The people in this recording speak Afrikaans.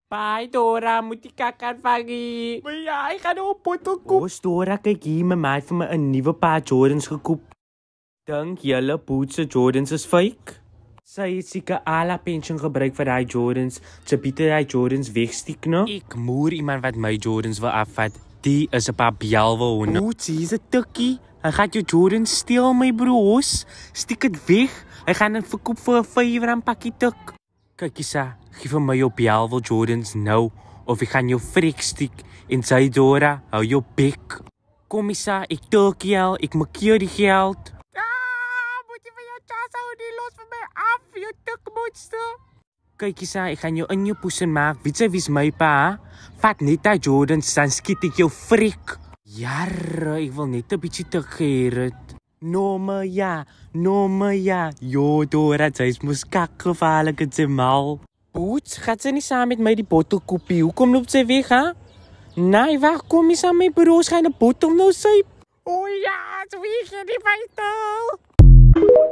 Bye, Dora. Moet die kakker vangen. Maar ja, ik ga nog een pottel kopen. Oh, Dora, kijk hier. Mijn maat van me een nieuwe paar Jordans gekoop. Dink julle Boots Jordans is fake? Sy het seker ala pension gebruik vir die Jordans. Sy bied die Jordans wegstiek nou. Ek moer iemand wat my Jordans wil afvat. Die is 'n paar bjalwe honde. Boots, hier's 'n tikkie. Hy gaan jou Jordans steel, my broers. Stiek dit weg. Hy gaan dit verkoop vir 'n R5 pakkie tik. Kyk Isa, gee vir my jou bjalwe Jordans nou. Of ek gaan jou frek stiek. En sy Dora, hou jou bek. Kom Isa, ek tikkie al. Ek maak jou die geld. Jou tikmonster. Kyk Isa, ek gaan jou in jou poesin maak. Weet sy wie's my pa? Vat net die Jordans, dan skiet ek jou frik. Jarre, ek wil net 'n bietjie tik geheer het. Nome ja. Jo, Dora, sy is mos kakgevaarlik en sy mal. Boots, gaat sy nie saam met my die bottel koopie? Hoekom loop sy weg, ha? Nee, wag, kom jy saam met my broers gaan 'n bottel nou syp? O ja, so wie gee die buitel?